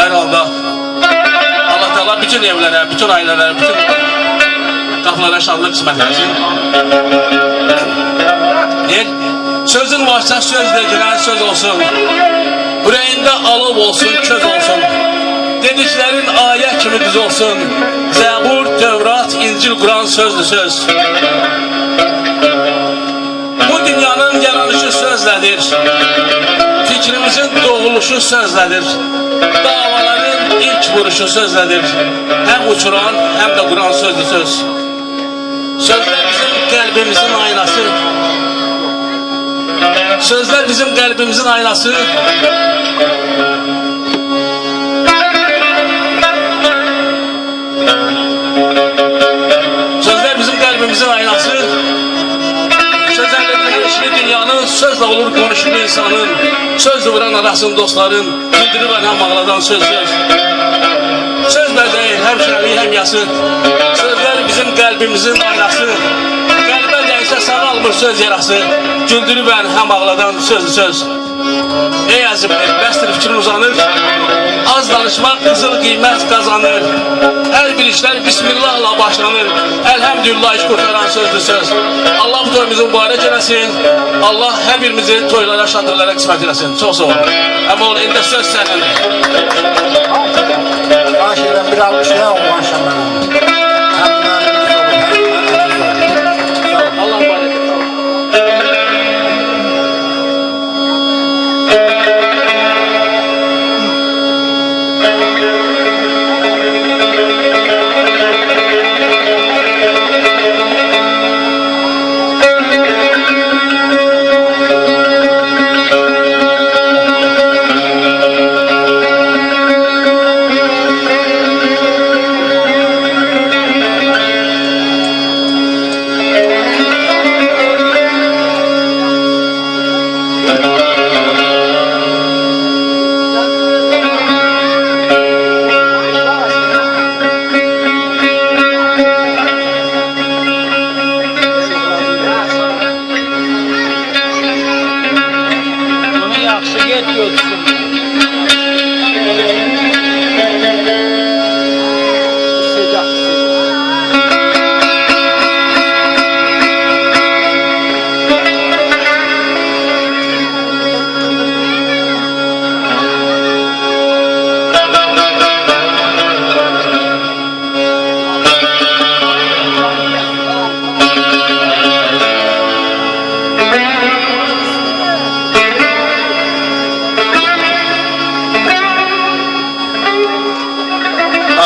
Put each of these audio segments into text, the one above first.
Hər halda Allah Teala bütün evlərə, bütün ailələrə, bütün qapılara şadlıq qismət etsin. Sözün varsa söz deyilən söz olsun. Ürəyində alov olsun, köz olsun. Dediklərin ayə kimi düz olsun. Zəbur, Tövrat, İncil, Quran sözdür söz. Bu dünyanın yaranışı sözlədir. Fikrimizin doğuluşu sözlədir. Davaların ilk vuruşu sözlədir. Həm uçuran, həm də Quran sözdür söz. Sözlər bizim qəlbimizin aynası. Sözler bizim kalbimizin aynası. Sözler bizim kalbimizin aynası. Sözlerle güneşli dünyanın, sözle olur konuşulu insanın, sözle vuran arasın dostların, güldürü ben hem ağladan söz. Sözler değil, hem şerri hem yası. Sözler bizim kalbimizin aynası. Ise sağalmır söz yarası, güldürü ben hem ağladan söz. Ey azimler, bəsdir fikrin uzanır, az danışmak kızıl qiymət kazanır. Her bir işler Bismillah'la başlanır, elhamdülillah iş kurtaran sözdür söz. Allah bu toyumuzu mübarek eləsin, Allah her birimizi toylara, şadırlara qismət eləsin. Çok sağ olun. Ama oğlum, indi söz sənindir. Başlayalım, bir almışlar maşallah.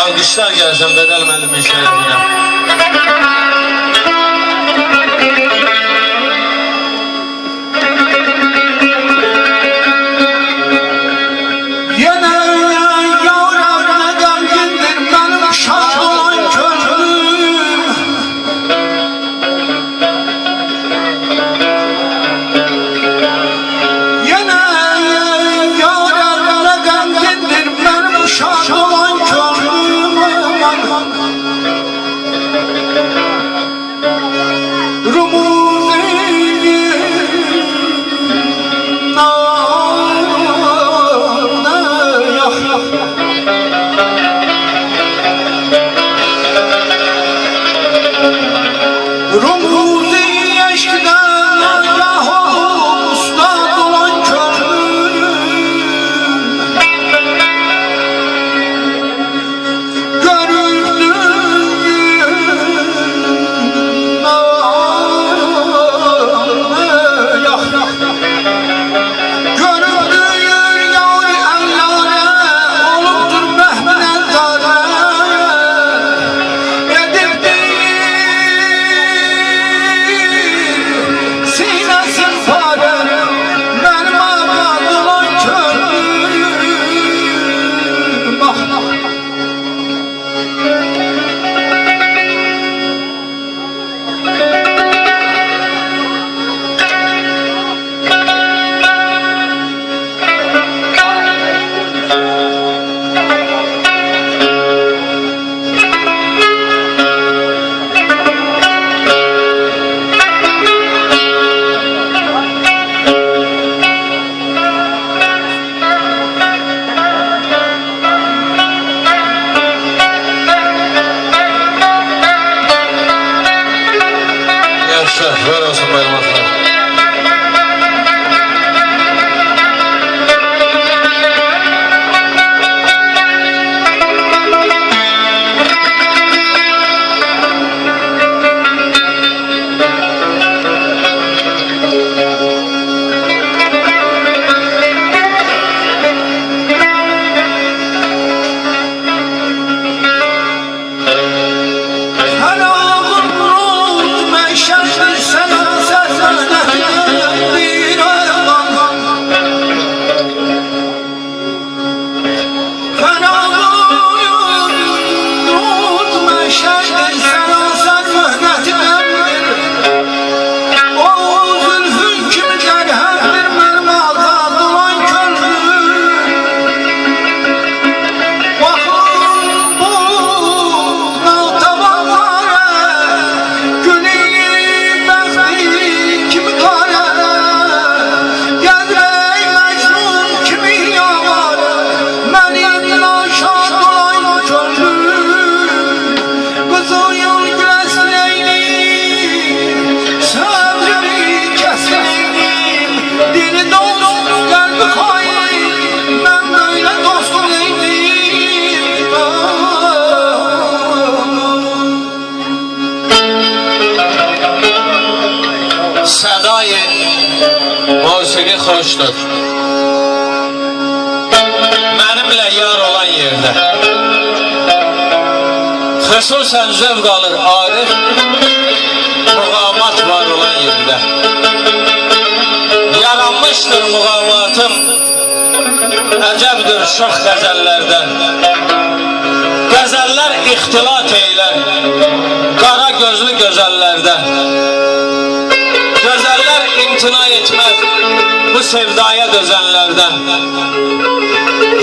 Alkışlar gelsin Bedel Müəllimin şerefine. xoşdur. Mənimlə yar olan yerdə xüsusən zövq alır Arif, muğamat var olan yerdə. Yaranmışdır muğamatım əcəbdir şox qəzəllərdən. Qəzəllər ixtilat eylər qara gözlü gözəllərdən. Gözəllər imtina etməz bu sevdaya dözənlərdən.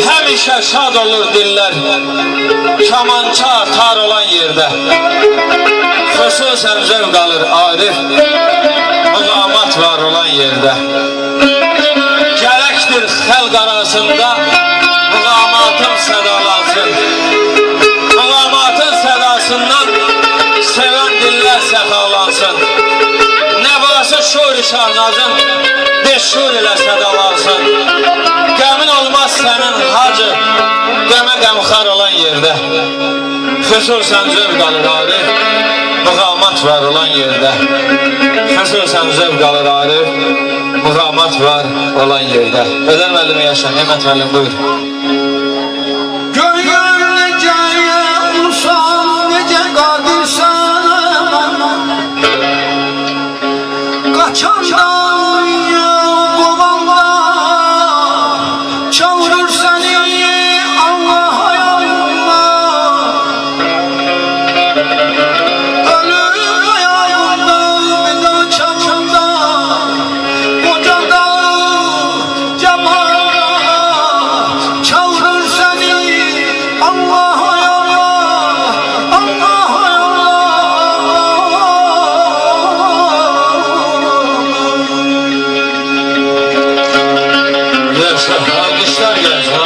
Həmişə şad olur dillər kamança tar olan yerdə. Xüsusən zövq alır Arif, muğamat var olan yerdə. Gərəkdir xəlq arasında muğamatın sədalansın. Muğamatın sədasından sevən dillər səxalansın. Nəvası şur-i şahnazın beş şur ilə sədalansın. Qəmin olmaz sənin hacı, qəmə qəmxar olan yerdə. Xüsusən zövq alır Arif, muğamat var olan yerdə. Xüsusən zövq alır Arif, muğamat var olan yerdə. Ödər müəllim yaşa, Nemət müəllim buyur.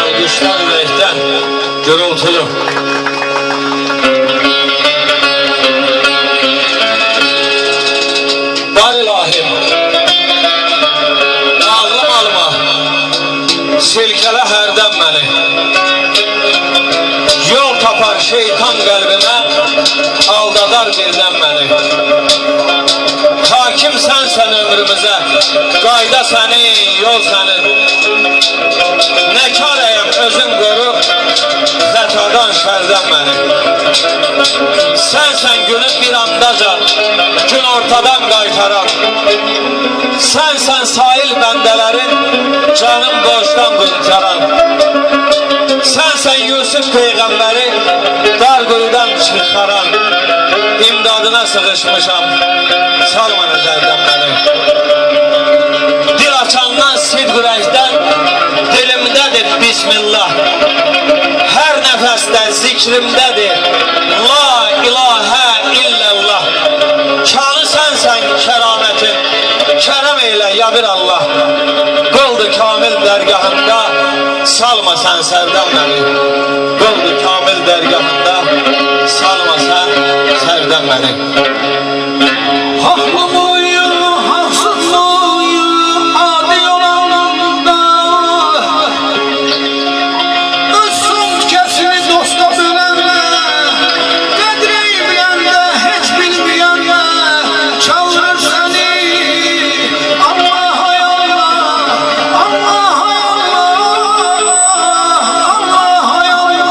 Alkışlar ürəkdən gürültülü. Var ilahim, ağlım alma, silkələ hərdən məni. Yol tapar şeytan qəlbimə, aldadar birdən məni. Hakim sənsən ömrümüzə, qayda sənin, yol sənin. Nə karəyəm özün qoru, xətadan şərdən məni. Sənsən günü bir andaca, gün ortadan qaytaran. Sənsən sahil bəndələrin, canım borcdan qurtaran. Sənsən Yusuf Peyğəmbəri, dar quyudan çıxaran. İmdadına sığışmışam, salma nəzərdən məni. Dil açandan sidq ürəkdən, dilimdədir Bismillah. Hər nəfəsdə zikrimdədir La ilahə illallah. Kanı sənsən kəramətin, kərəm eylə ya bir Allah. Qıldı kamil dərgahında, salma sən sərdən məni. Qıldı kamil dərgahında, salma sən sərdən məni. Haqlı boyu, haqsız boyu, adi olanında öz son kəsini dosta bölənlə, qədri bilənlə, heç bilməyənlə çağırır səni. Allah hay Allah, Allah hay Allah, Allah hay Allah.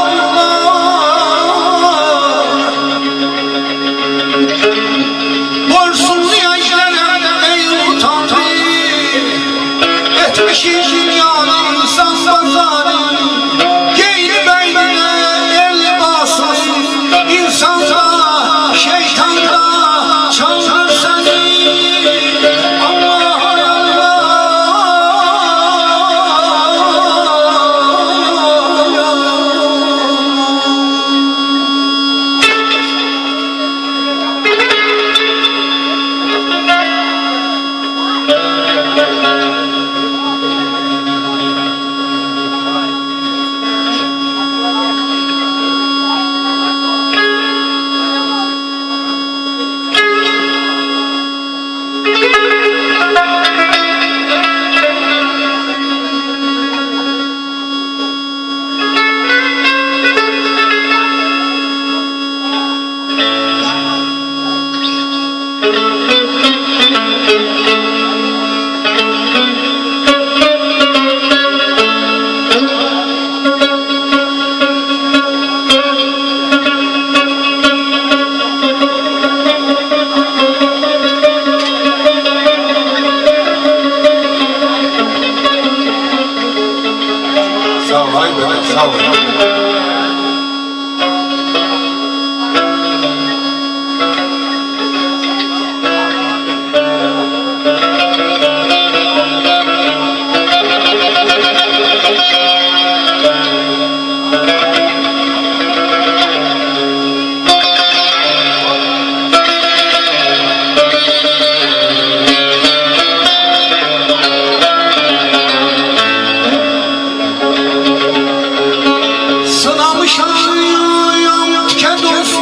alışayım ke dostu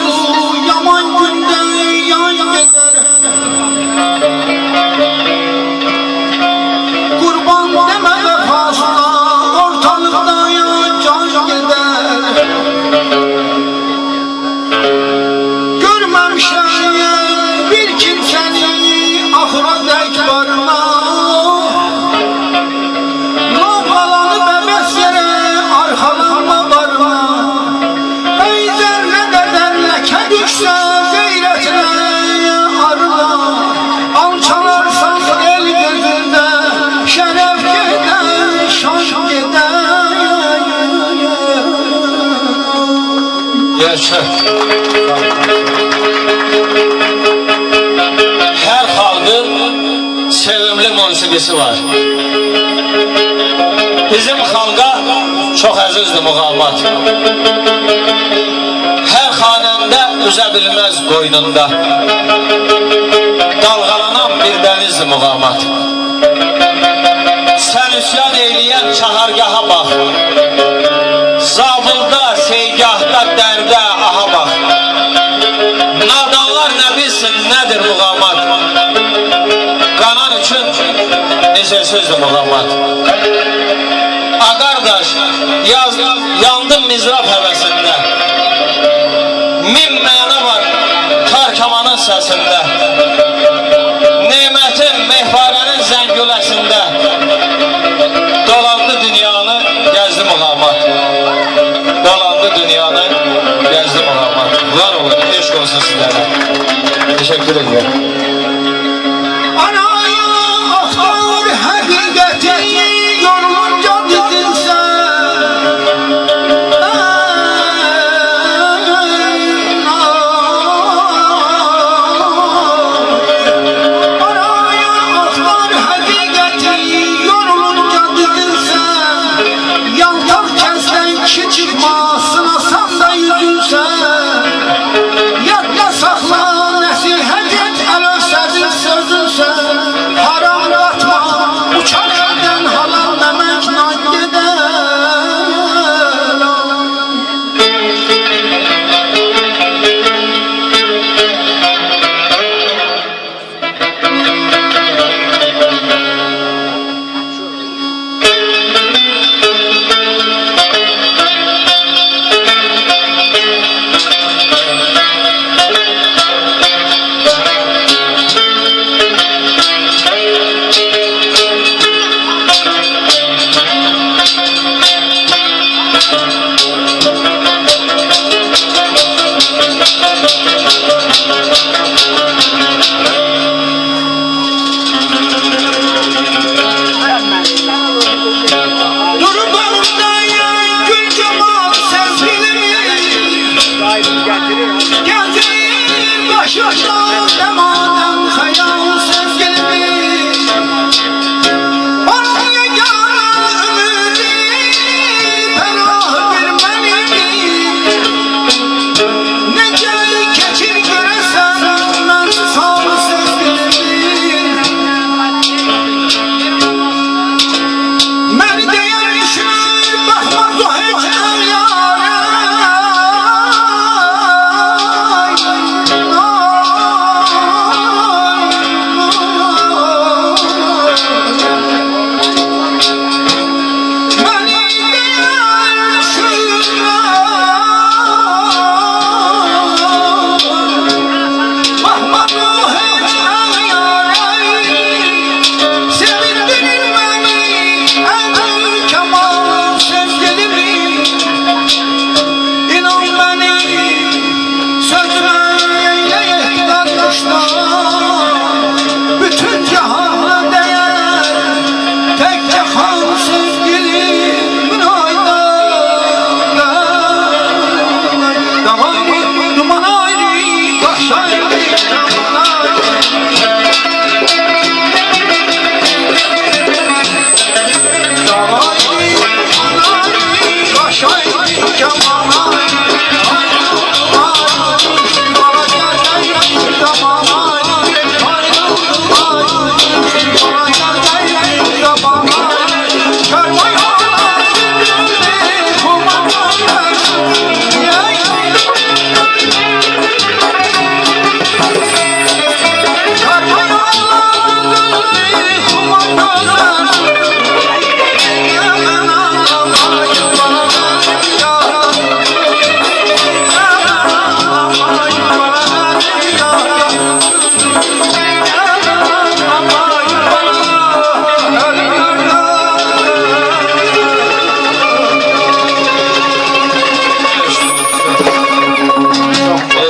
yaman günde yan gider. Kurban deme vefasına ortalıkta ya can gider. Görmemişim bir kimseni ahıra dek varına. Lopalanı bebeslere arkalarına varına. Beyzerle deden leke düşse gayretine arına. Alçalarsan el gözünde şeref gider, şan gider. Yaşa. Her halkın sevimli musiqisi var. Bizim xalqa çox əzizdir muğamat. Hər xanəndə üzə bilməz qoynunda. Dalğalanan bir dənizdir muğamat. Sən üsyan eyləyən çahargaha bax. Zabılda, seygahda, dərdə aha bax. Nadanlar nə bilsin nədir muğamat. Qanan üçün necə sözdür muğamat. Qardaş, yandım mizraf həvəsində. Min məna var tar kamanın səsində. Nemətin, mehvarənin zəngüləsində. Dolandı dünyanı, gəzdi muğamat. Dolandı dünyanı, gəzdi muğamat. Var olun, eşq olsun sizlərə. Teşekkür ederim. Anaya aktar hakikati yorulunca dizilse. Anaya aktar hakikati yorulunca dizilse. Yantar kesten kişi çıkmasın asan da yüzülse. Yadda sakla nasihat et el sözünse. Haram katma uçak elden halal demek nak gider. Durup önümde gül cemal sevgilim. Getirir başımda demaden hayal sevgilimi. Onun yegâne ümidi ferah vermelidir. Nece keçir göresen ben sağ sevgilimi. Məni deyən düşünür, baxmaz o heç əlyara. Məni deyən düşünür, baxmaz o heç əlyara. Sevindirir məni ən kemal sevgilimi. İnan məni sözümə eyləyək danışlar. Bütün cahana dəyər tək xan sevgilim ayda. Davayı duman ayrı, baş ayrı, duman ayrı. Kervan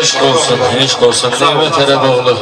Eşq olsun, eşq olsun. Nemət Ərəboğlu.